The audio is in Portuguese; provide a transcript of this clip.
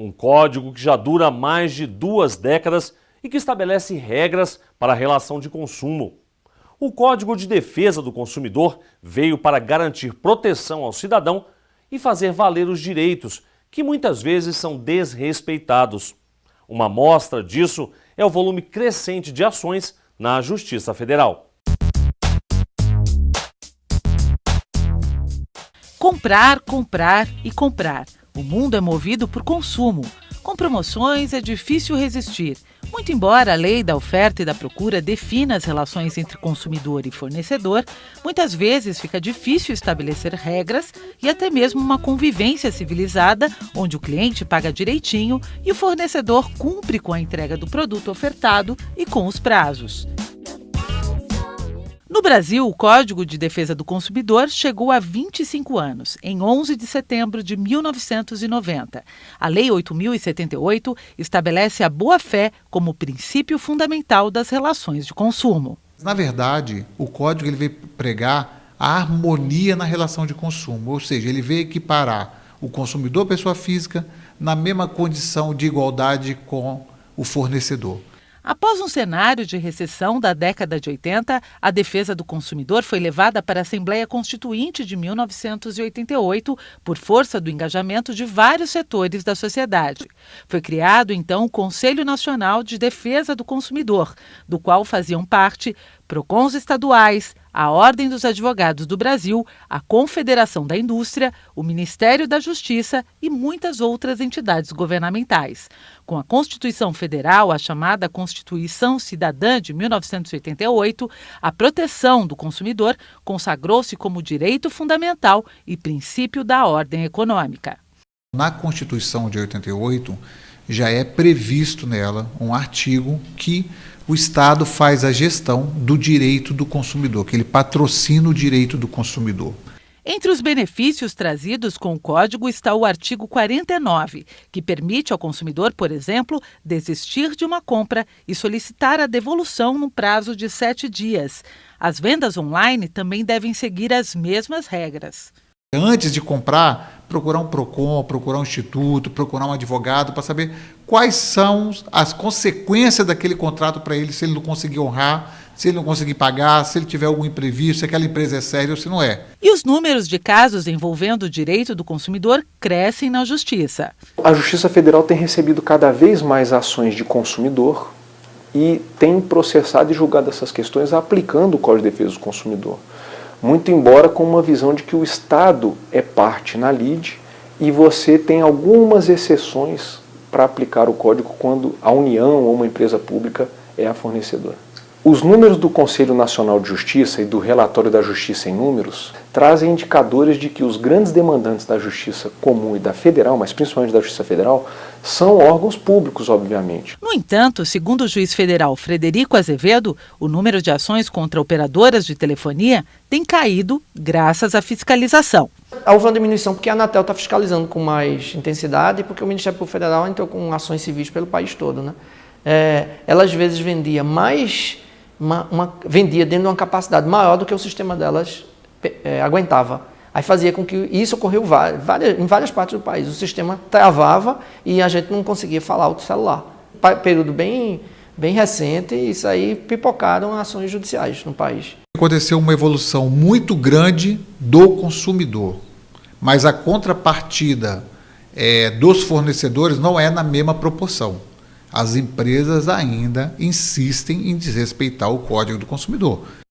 Um código que já dura mais de 2 décadas e que estabelece regras para a relação de consumo. O Código de Defesa do Consumidor veio para garantir proteção ao cidadão e fazer valer os direitos, que muitas vezes são desrespeitados. Uma amostra disso é o volume crescente de ações na Justiça Federal. Comprar, comprar e comprar. O mundo é movido por consumo. Com promoções é difícil resistir. Muito embora a lei da oferta e da procura defina as relações entre consumidor e fornecedor, muitas vezes fica difícil estabelecer regras e até mesmo uma convivência civilizada, onde o cliente paga direitinho e o fornecedor cumpre com a entrega do produto ofertado e com os prazos. No Brasil, o Código de Defesa do Consumidor chegou há 25 anos, em 11 de setembro de 1990. A Lei 8.078 estabelece a boa-fé como princípio fundamental das relações de consumo. Na verdade, o Código ele veio pregar a harmonia na relação de consumo, ou seja, ele veio equiparar o consumidor, pessoa física, na mesma condição de igualdade com o fornecedor. Após um cenário de recessão da década de 80, a defesa do consumidor foi levada para a Assembleia Constituinte de 1988 por força do engajamento de vários setores da sociedade. Foi criado, então, o Conselho Nacional de Defesa do Consumidor, do qual faziam parte PROCONs estaduais, a Ordem dos Advogados do Brasil, a Confederação da Indústria, o Ministério da Justiça e muitas outras entidades governamentais. Com a Constituição Federal, a chamada Constituição Cidadã de 1988, a proteção do consumidor consagrou-se como direito fundamental e princípio da ordem econômica. Na Constituição de 88, já é previsto nela um artigo que o Estado faz a gestão do direito do consumidor, que ele patrocina o direito do consumidor. Entre os benefícios trazidos com o Código está o artigo 49, que permite ao consumidor, por exemplo, desistir de uma compra e solicitar a devolução no prazo de 7 dias. As vendas online também devem seguir as mesmas regras. Antes de comprar, procurar um PROCON, procurar um instituto, procurar um advogado para saber quais são as consequências daquele contrato para ele, se ele não conseguir honrar, se ele não conseguir pagar, se ele tiver algum imprevisto, se aquela empresa é séria ou se não é. E os números de casos envolvendo o direito do consumidor crescem na Justiça. A Justiça Federal tem recebido cada vez mais ações de consumidor e tem processado e julgado essas questões aplicando o Código de Defesa do Consumidor. Muito embora com uma visão de que o Estado é parte na lide e você tem algumas exceções para aplicar o código quando a União ou uma empresa pública é a fornecedora. Os números do Conselho Nacional de Justiça e do Relatório da Justiça em Números trazem indicadores de que os grandes demandantes da Justiça Comum e da Federal, mas principalmente da Justiça Federal, são órgãos públicos, obviamente. No entanto, segundo o juiz federal Frederico Azevedo, o número de ações contra operadoras de telefonia tem caído graças à fiscalização. Houve uma diminuição porque a Anatel está fiscalizando com mais intensidade e porque o Ministério Público Federal entrou com ações civis pelo país todo, né? Ela às vezes vendia vendia dentro de uma capacidade maior do que o sistema delas aguentava. Aí fazia com que isso ocorreu em várias partes do país. O sistema travava e a gente não conseguia falar outro celular. Período bem recente, isso aí pipocaram ações judiciais no país. Aconteceu uma evolução muito grande do consumidor, mas a contrapartida dos fornecedores não é na mesma proporção. As empresas ainda insistem em desrespeitar o Código do Consumidor.